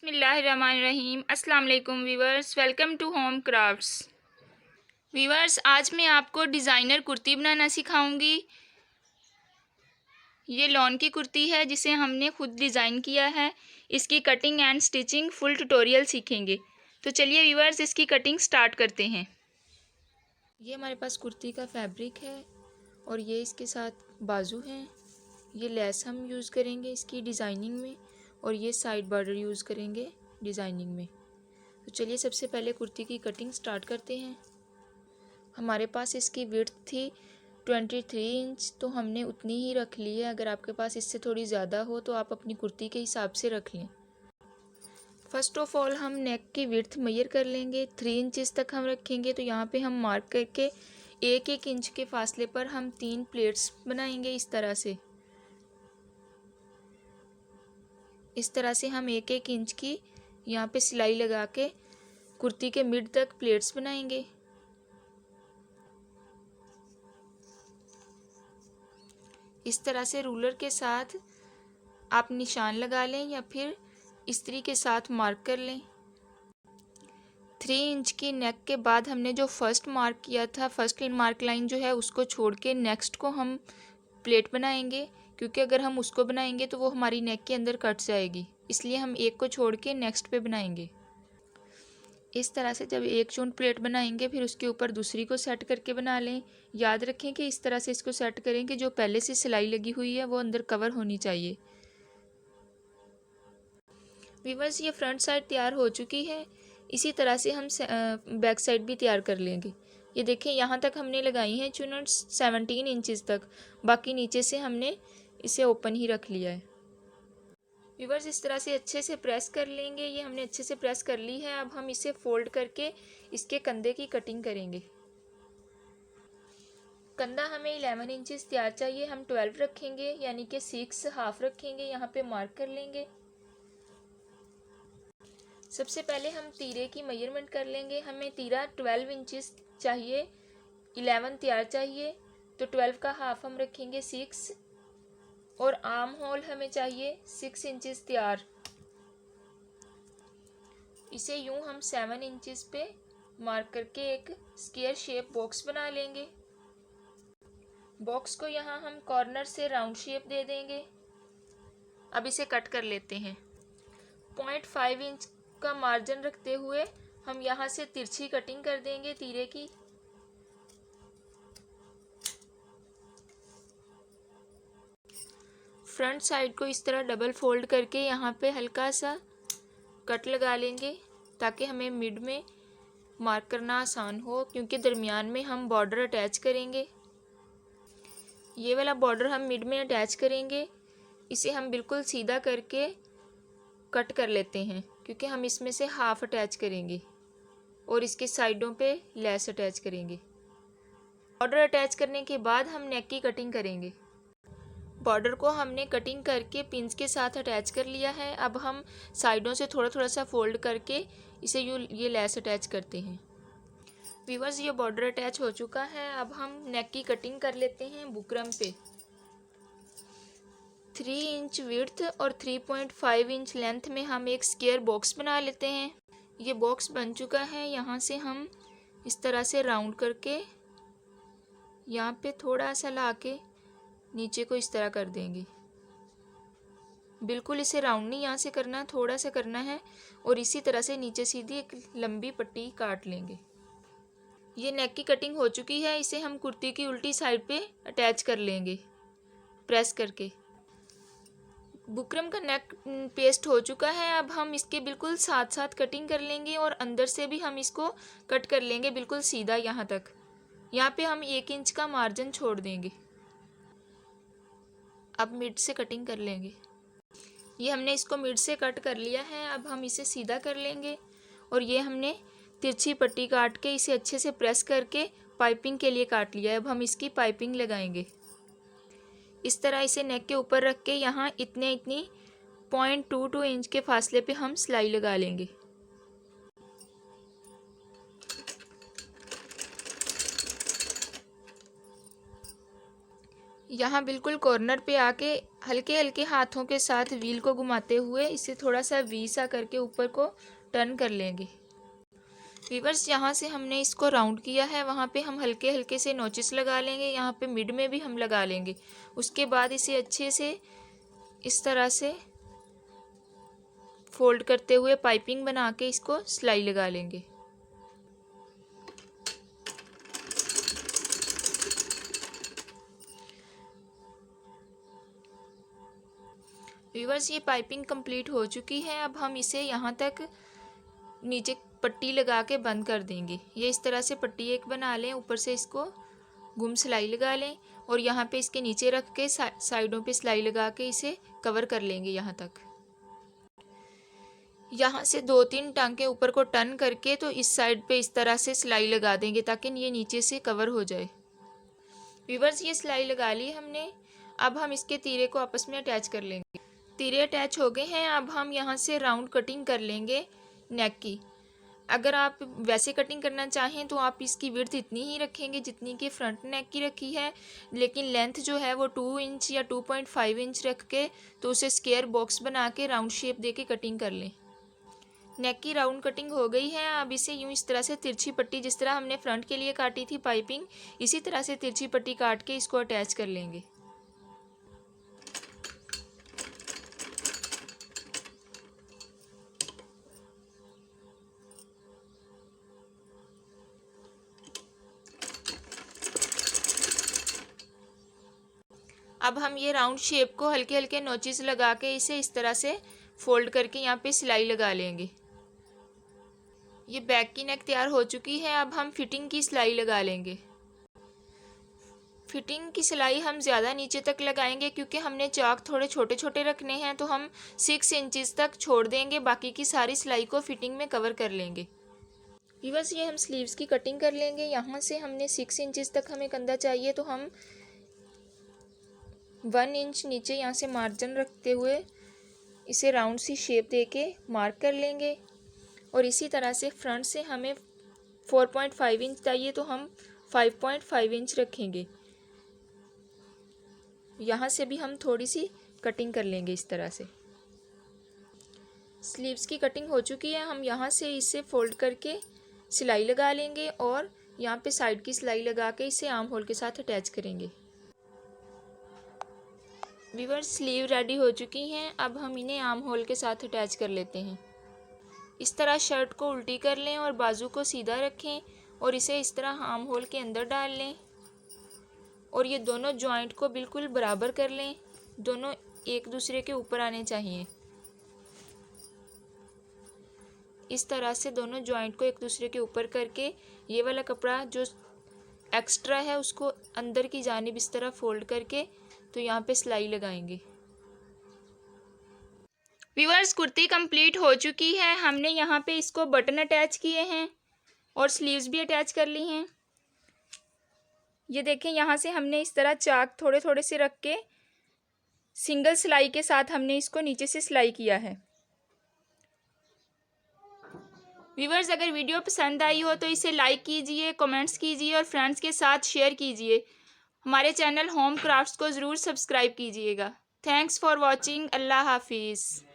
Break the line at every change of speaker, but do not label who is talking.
बिस्मिल्लाहिर्रहमानिर्रहीम। अस्सलाम वालेकुम viewers, welcome to home crafts. Viewers, आज मैं आपको डिज़ाइनर कुर्ती बनाना सिखाऊंगी। ये लॉन की कुर्ती है जिसे हमने खुद डिज़ाइन किया है। इसकी cutting and stitching full tutorial सीखेंगे। तो चलिए वीवर्स, इसकी कटिंग स्टार्ट करते हैं। ये हमारे पास कुर्ती का फैब्रिक है और ये इसके साथ बाजू हैं। ये लेस हम यूज़ करेंगे इसकी डिज़ाइनिंग में और ये साइड बॉर्डर यूज़ करेंगे डिज़ाइनिंग में। तो चलिए सबसे पहले कुर्ती की कटिंग स्टार्ट करते हैं। हमारे पास इसकी विड्थ थी 23 इंच, तो हमने उतनी ही रख ली है। अगर आपके पास इससे थोड़ी ज़्यादा हो तो आप अपनी कुर्ती के हिसाब से रख लें। फ़र्स्ट ऑफ़ ऑल हम नेक की विड्थ मेजर कर लेंगे। 3 इंचज़ तक हम रखेंगे। तो यहाँ पे हम मार्क करके 1-1 इंच के फासले पर हम 3 प्लेट्स बनाएंगे। इस तरह से हम 1-1 इंच की यहाँ पे सिलाई लगा के कुर्ती के मिड तक प्लेट्स बनाएंगे। इस तरह से रूलर के साथ आप निशान लगा लें या फिर इस्त्री के साथ मार्क कर लें। 3 इंच की नेक के बाद हमने जो फर्स्ट मार्क किया था, फर्स्ट मार्क लाइन जो है उसको छोड़ के नेक्स्ट को हम प्लेट बनाएंगे, क्योंकि अगर हम उसको बनाएंगे तो वो हमारी नेक के अंदर कट जाएगी। इसलिए हम एक को छोड़ के नेक्स्ट पे बनाएंगे। इस तरह से जब एक चूंट प्लेट बनाएंगे फिर उसके ऊपर दूसरी को सेट करके बना लें। याद रखें कि इस तरह से इसको सेट करें कि जो पहले से सिलाई लगी हुई है वो अंदर कवर होनी चाहिए। वीवर्स, ये फ्रंट साइड तैयार हो चुकी है। इसी तरह से हम बैक साइड भी तैयार कर लेंगे। ये देखें, यहाँ तक हमने लगाई हैं चुनट्स 17 इंचज़ तक। बाकी नीचे से हमने इसे ओपन ही रख लिया है। व्यूवर्स, इस तरह से अच्छे से प्रेस कर लेंगे। ये हमने अच्छे से प्रेस कर ली है। अब हम इसे फोल्ड करके इसके कंधे की कटिंग करेंगे। कंधा हमें 11 इंचज़ तैयार चाहिए। हम 12 रखेंगे, यानी कि 6 हाफ रखेंगे। यहाँ पे मार्क कर लेंगे। सबसे पहले हम तीरे की मेजरमेंट कर लेंगे। हमें तीरा 12 इंचज़ चाहिए, 11 तैयार चाहिए, तो 12 का हाफ हम रखेंगे 6। और आर्म होल हमें चाहिए 6 इंचज़ तैयार। इसे यूं हम 7 इंचज़ पे मार्क करके एक स्क्वायर शेप बॉक्स बना लेंगे। बॉक्स को यहाँ हम कॉर्नर से राउंड शेप दे देंगे। अब इसे कट कर लेते हैं। 0.5 इंच का मार्जिन रखते हुए हम यहाँ से तिरछी कटिंग कर देंगे तीरे की। फ्रंट साइड को इस तरह डबल फोल्ड करके यहाँ पे हल्का सा कट लगा लेंगे, ताकि हमें मिड में मार्क करना आसान हो, क्योंकि दरमियान में हम बॉर्डर अटैच करेंगे। ये वाला बॉर्डर हम मिड में अटैच करेंगे। इसे हम बिल्कुल सीधा करके कट कर लेते हैं, क्योंकि हम इसमें से हाफ अटैच करेंगे और इसके साइडों पे लेस अटैच करेंगे। बॉर्डर अटैच करने के बाद हम नेक की कटिंग करेंगे। बॉर्डर को हमने कटिंग करके पिंस के साथ अटैच कर लिया है। अब हम साइडों से थोड़ा थोड़ा सा फोल्ड करके इसे ये लेस अटैच करते हैं। व्यूअर्स, ये बॉर्डर अटैच हो चुका है। अब हम नेक की कटिंग कर लेते हैं बुकरम पे। 3 इंच विड्थ और 3.5 इंच लेंथ में हम एक स्क्वायर बॉक्स बना लेते हैं। ये बॉक्स बन चुका है। यहाँ से हम इस तरह से राउंड करके यहाँ पे थोड़ा सा ला के नीचे को इस तरह कर देंगे। बिल्कुल इसे राउंड नहीं यहाँ से करना, थोड़ा सा करना है। और इसी तरह से नीचे सीधी एक लंबी पट्टी काट लेंगे। ये नेक की कटिंग हो चुकी है। इसे हम कुर्ती की उल्टी साइड पे अटैच कर लेंगे प्रेस करके। बुकरम का नेक पेस्ट हो चुका है। अब हम इसके बिल्कुल साथ साथ कटिंग कर लेंगे और अंदर से भी हम इसको कट कर लेंगे बिल्कुल सीधा यहाँ तक। यहाँ पे हम 1 इंच का मार्जिन छोड़ देंगे। अब मिड से कटिंग कर लेंगे। ये हमने इसको मिड से कट कर लिया है। अब हम इसे सीधा कर लेंगे और ये हमने तिरछी पट्टी काट के इसे अच्छे से प्रेस करके पाइपिंग के लिए काट लिया है। अब हम इसकी पाइपिंग लगाएंगे। इस तरह इसे नेक के ऊपर रख के यहाँ इतनी 0.22 इंच के फासले पे हम सिलाई लगा लेंगे। यहाँ बिल्कुल कॉर्नर पे आके हल्के हल्के हाथों के साथ व्हील को घुमाते हुए इसे थोड़ा सा वी सा करके ऊपर को टर्न कर लेंगे। व्यूअर्स, यहाँ से हमने इसको राउंड किया है, वहाँ पे हम हल्के हल्के से नोचेस लगा लेंगे, यहाँ पे मिड में भी हम लगा लेंगे। उसके बाद इसे अच्छे से इस तरह से फोल्ड करते हुए पाइपिंग बना के इसको सिलाई लगा लेंगे। व्यूअर्स, ये पाइपिंग कंप्लीट हो चुकी है। अब हम इसे यहाँ तक नीचे पट्टी लगा के बंद कर देंगे। ये इस तरह से पट्टी एक बना लें, ऊपर से इसको गुम सिलाई लगा लें और यहाँ पे इसके नीचे रख के साइडों पे सिलाई लगा के इसे कवर कर लेंगे। यहाँ तक यहाँ से 2-3 टांके ऊपर को टर्न करके तो इस साइड पे इस तरह से सिलाई लगा देंगे ताकि ये नीचे से कवर हो जाए। व्यूअर्स, ये सिलाई लगा ली हमने। अब हम इसके तीरे को आपस में अटैच कर लेंगे। तीरे अटैच हो गए हैं। अब हम यहाँ से राउंड कटिंग कर लेंगे नेक की। अगर आप वैसे कटिंग करना चाहें तो आप इसकी विड्थ इतनी ही रखेंगे जितनी कि फ्रंट नेक की रखी है, लेकिन लेंथ जो है वो 2 इंच या 2.5 इंच रख के तो उसे स्क्वायर बॉक्स बना के राउंड शेप दे के कटिंग कर लें। नेक की राउंड कटिंग हो गई है। अब इसे यूँ इस तरह से तिरछी पट्टी, जिस तरह हमने फ्रंट के लिए काटी थी पाइपिंग, इसी तरह से तिरछी पट्टी काट के इसको अटैच कर लेंगे। अब हम ये राउंड शेप को हल्के हल्के नोचेस लगा के इसे इस तरह से फोल्ड करके यहाँ पे सिलाई लगा लेंगे। ये बैक की नेक तैयार हो चुकी है। अब हम फिटिंग की सिलाई लगा लेंगे। फिटिंग की सिलाई हम ज़्यादा नीचे तक लगाएंगे क्योंकि हमने चाक थोड़े छोटे छोटे रखने हैं, तो हम 6 इंचज़ तक छोड़ देंगे, बाकी की सारी सिलाई को फिटिंग में कवर कर लेंगे। बस ये हम स्लीव्स की कटिंग कर लेंगे। यहाँ से हमने 6 इंचज़ तक हमें कंधा चाहिए, तो हम 1 इंच नीचे यहाँ से मार्जिन रखते हुए इसे राउंड सी शेप देके मार्क कर लेंगे। और इसी तरह से फ्रंट से हमें 4.5 इंच चाहिए, तो हम 5.5 इंच रखेंगे। यहाँ से भी हम थोड़ी सी कटिंग कर लेंगे इस तरह से। स्लीव्स की कटिंग हो चुकी है। हम यहाँ से इसे फोल्ड करके सिलाई लगा लेंगे और यहाँ पे साइड की सिलाई लगा के इसे आर्म होल के साथ अटैच करेंगे। व्यूअर्स, स्लीव रेडी हो चुकी हैं। अब हम इन्हें आर्म होल के साथ अटैच कर लेते हैं। इस तरह शर्ट को उल्टी कर लें और बाजू को सीधा रखें और इसे इस तरह आर्म होल के अंदर डाल लें और ये दोनों जॉइंट को बिल्कुल बराबर कर लें। दोनों एक दूसरे के ऊपर आने चाहिए। इस तरह से दोनों जॉइंट को एक दूसरे के ऊपर करके ये वाला कपड़ा जो एक्स्ट्रा है उसको अंदर की जानिब इस तरह फोल्ड करके तो यहाँ पे सिलाई लगाएंगे। व्यूअर्स, कुर्ती कंप्लीट हो चुकी है। हमने यहाँ पे इसको बटन अटैच किए हैं और स्लीव्स भी अटैच कर ली हैं। ये देखें, यहाँ से हमने इस तरह चाक थोड़े थोड़े से रख के सिंगल सिलाई के साथ हमने इसको नीचे से सिलाई किया है। व्यूअर्स, अगर वीडियो पसंद आई हो तो इसे लाइक कीजिए, कमेंट्स कीजिए और फ्रेंड्स के साथ शेयर कीजिए। हमारे चैनल होम क्राफ्ट्स को ज़रूर सब्सक्राइब कीजिएगा। Thanks for watching. अल्लाह हाफिज़।